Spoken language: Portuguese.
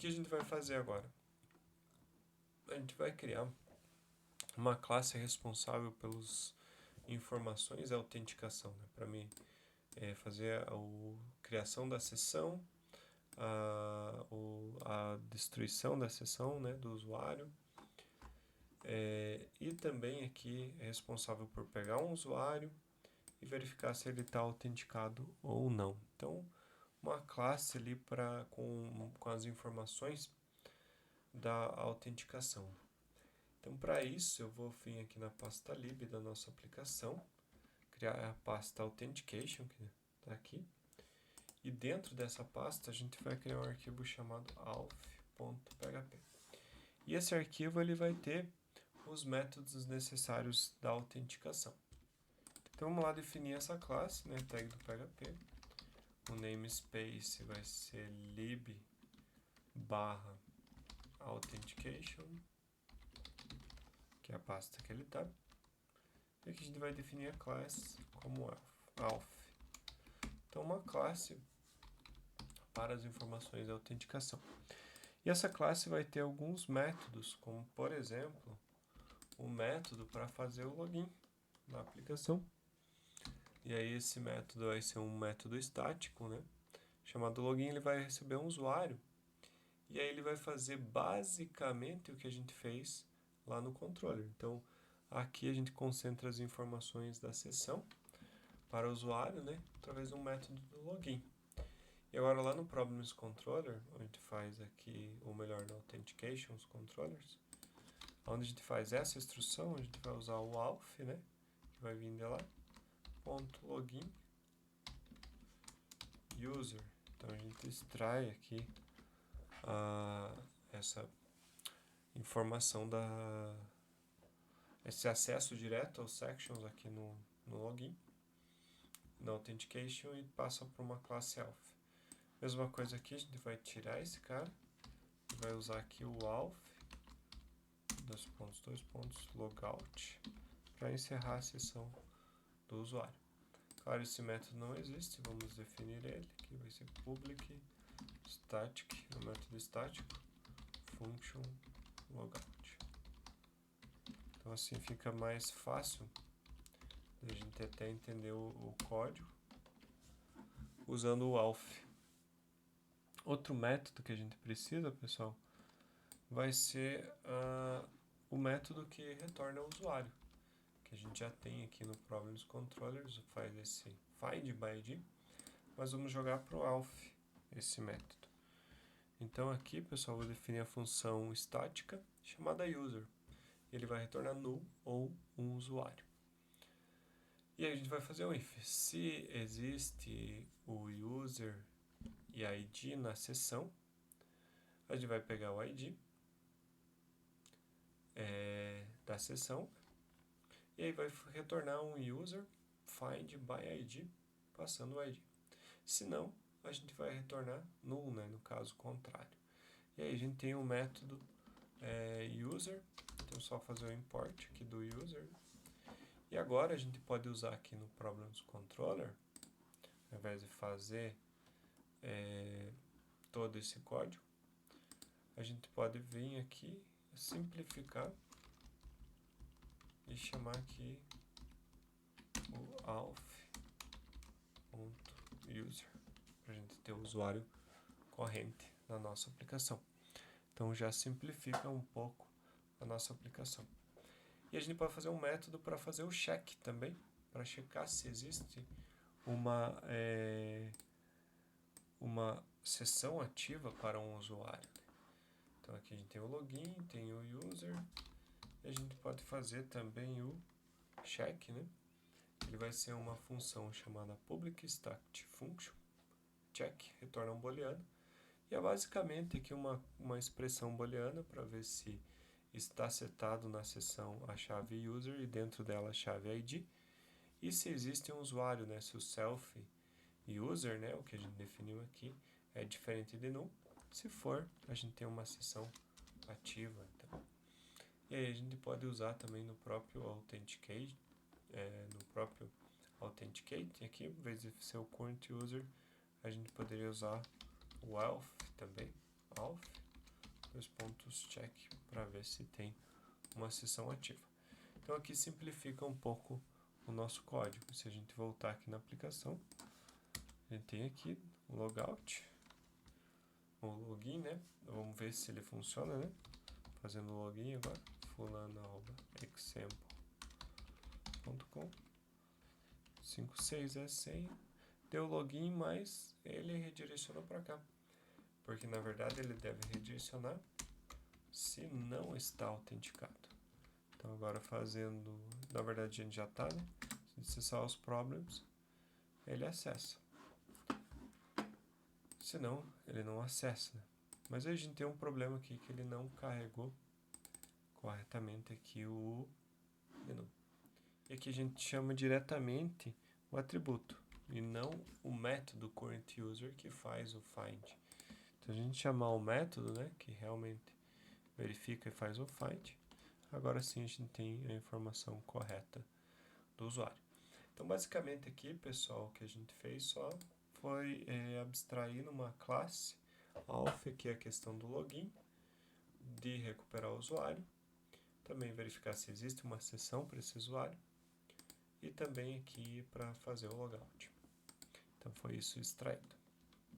que a gente vai fazer agora? A gente vai criar uma classe responsável pelas informações e autenticação, né? Para mim fazer a criação da sessão, a destruição da sessão, né, do usuário, e também aqui é responsável por pegar um usuário e verificar se ele está autenticado ou não. Então, uma classe ali com as informações da autenticação. Então, para isso, eu vou vir aqui na pasta lib da nossa aplicação, criar a pasta authentication, que está aqui, e dentro dessa pasta a gente vai criar um arquivo chamado auth.php. E esse arquivo ele vai ter os métodos necessários da autenticação. Então vamos lá definir essa classe, né, tag do PHP. O namespace vai ser lib/authentication, que é a pasta que ele está. E aqui a gente vai definir a classe como auth. Então uma classe para as informações de autenticação. E essa classe vai ter alguns métodos, como por exemplo, o método para fazer o login na aplicação. E aí esse método vai ser um método estático, né? Chamado login, ele vai receber um usuário. E aí ele vai fazer basicamente o que a gente fez lá no controller. Então, aqui a gente concentra as informações da sessão para o usuário, né? Através de um método do login. E agora lá no Problems Controller, onde a gente faz aqui, ou melhor, no Authentication, os controllers, onde a gente faz essa instrução, a gente vai usar o auth, né? Que vai vir de lá, .login user. Então a gente extrai aqui essa informação esse acesso direto aos sections aqui no login, no Authentication, e passa para uma classe auth. Mesma coisa aqui, a gente vai tirar esse cara, vai usar aqui o auth, logout, para encerrar a sessão do usuário. Claro, esse método não existe, vamos definir ele, que vai ser public static, o método estático, function logout. Então assim fica mais fácil a gente até entender o código usando o auth. Outro método que a gente precisa, pessoal, vai ser o método que retorna ao usuário, que a gente já tem aqui no Problems Controllers, faz esse find by id, mas vamos jogar para o auth esse método. Então aqui, pessoal, vou definir a função estática chamada user. Ele vai retornar null ou um usuário. E aí a gente vai fazer um if. Se existe o user e id na sessão, a gente vai pegar o id da sessão e aí vai retornar um user find by id, passando o id. Se não, a gente vai retornar null, né, no caso contrário. E aí a gente tem um método user, então é só fazer o import aqui do user. E agora a gente pode usar aqui no Problems Controller, ao invés de fazer todo esse código, a gente pode vir aqui, simplificar e chamar aqui o auth.user, para a gente ter o usuário corrente na nossa aplicação. Então já simplifica um pouco a nossa aplicação. E a gente pode fazer um método para fazer o check também, para checar se existe uma sessão ativa para um usuário. Então aqui a gente tem o login, tem o user, e a gente pode fazer também o check, né? Ele vai ser uma função chamada public static function, check, retorna um booleano, e é basicamente aqui uma expressão booleana para ver se está setado na seção a chave user e dentro dela a chave id, e se existe um usuário, né? Se o self user, né, o que a gente definiu aqui, é diferente de null. Se for, a gente tem uma sessão ativa. Então. E aí a gente pode usar também no próprio Authenticate, aqui, em vez de ser o current user, a gente poderia usar o auth também, auth, dois pontos check para ver se tem uma sessão ativa. Então aqui simplifica um pouco o nosso código. Se a gente voltar aqui na aplicação, a gente tem aqui o logout, o login, né? Vamos ver se ele funciona, né? Fazendo o login agora, fulano@example.com, 56 é a senha, deu login, mas ele redirecionou para cá, porque na verdade ele deve redirecionar se não está autenticado. Então agora fazendo, na verdade a gente já está, né? Se acessar os problems, ele acessa. Senão ele não acessa, né? Mas aí a gente tem um problema aqui que ele não carregou corretamente aqui o menu. E aqui a gente chama diretamente o atributo e não o método currentUser que faz o find. Então a gente chamar o método, né, que realmente verifica e faz o find, agora sim a gente tem a informação correta do usuário. Então basicamente aqui, pessoal, o que a gente fez só foi abstrair numa classe auth, que é a questão do login, de recuperar o usuário, também verificar se existe uma sessão para esse usuário e também aqui para fazer o logout. Então foi isso extraído.